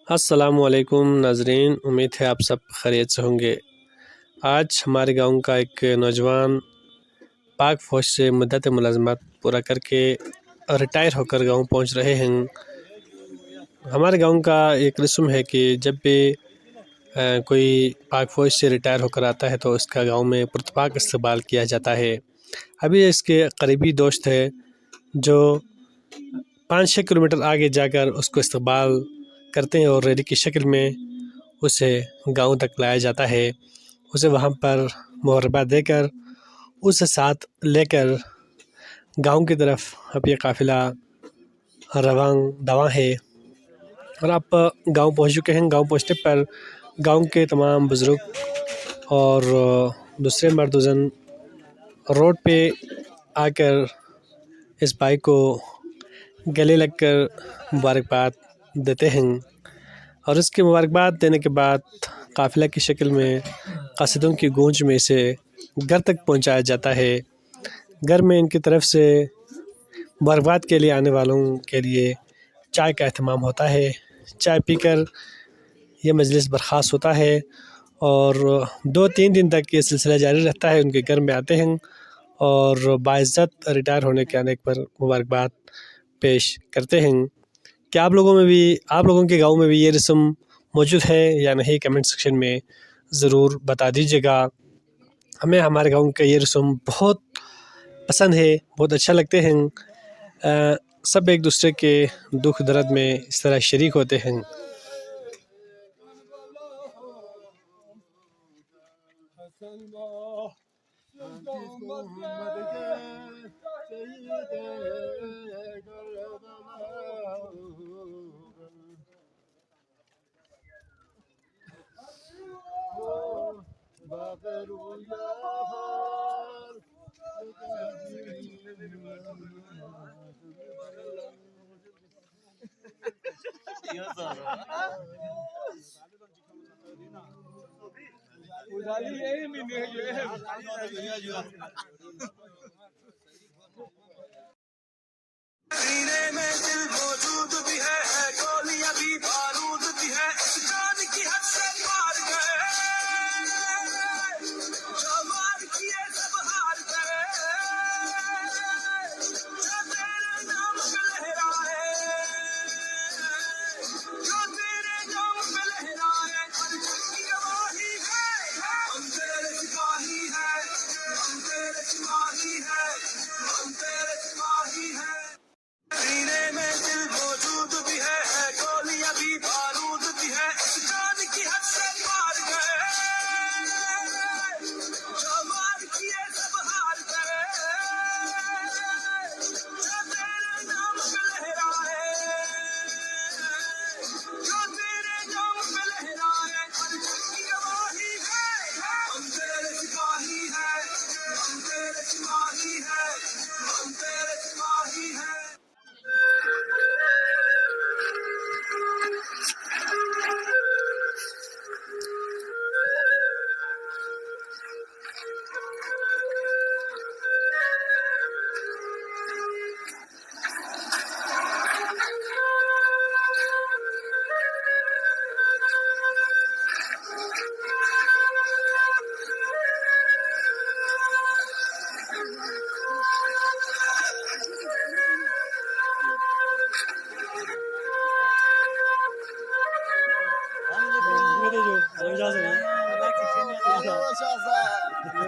अस्सलामुअलैकुम नाजरीन, उम्मीद है आप सब खैरियत से होंगे। आज हमारे गांव का एक नौजवान पाक फ़ौज से मुद्दत मुलाज़मत पूरा करके रिटायर होकर गांव पहुंच रहे हैं। हमारे गांव का एक रस्म है कि जब भी कोई पाक फ़ौज से रिटायर होकर आता है तो उसका गांव में पुरतपाक इस्तकबाल किया जाता है। अभी इसके करीबी दोस्त है जो 5-6 किलोमीटर आगे जाकर उसको इस्तकबाल करते हैं और रैली की शक्ल में उसे गांव तक लाया जाता है। उसे वहां पर मुहर्रबा देकर उसे साथ लेकर गांव की तरफ अब ये काफ़िला रवां दवा है। और आप गांव पहुंच चुके हैं। गांव पहुंचने पर गांव के तमाम बुज़ुर्ग और दूसरे मर्दुज़न रोड पे आकर इस भाई को गले लगकर मुबारकबाद देते हैं और उसकी मुबारकबाद देने के बाद काफ़िला की शक्ल में कसीदों की गूंज में इसे घर तक पहुंचाया जाता है। घर में इनकी तरफ से मुबारकबाद के लिए आने वालों के लिए चाय का एहतमाम होता है। चाय पीकर यह मजलिस बर्खास्त होता है और 2-3 दिन तक ये सिलसिला जारी रहता है। उनके घर में आते हैं और बाइज़्ज़त रिटायर होने के आने पर मुबारकबाद पेश करते हैं। क्या आप लोगों के गांव में भी ये रस्म मौजूद है या नहीं? कमेंट सेक्शन में ज़रूर बता दीजिएगा। हमें हमारे गांव का ये रस्म बहुत पसंद है, बहुत अच्छा लगते हैं। सब एक दूसरे के दुख दर्द में इस तरह शरीक होते हैं। सीने में दिल मौजूद भी है गोलियां भी बारूद भी है जान की हद से पार गए जो मार किए सब हार गए जो तेरे नाम पे लहराए जो तेरे नाम पे लहराए की गवाही है हम तेरे सिपाही है हम तेरे सिपाही है हम तेरे सिपाही है सीने में दिल मौजूद भी है गोलियां भी बारूद भी है जान की हद से पार गए जो मार किए सब हार गए जो तेरे नाम पे लहराए जो तेरे नाम पे लहराए की गवाही है हम तेरे सिपाही है हम तेरे सिपाही है हम तेरे सिपाही है।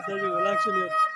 Relax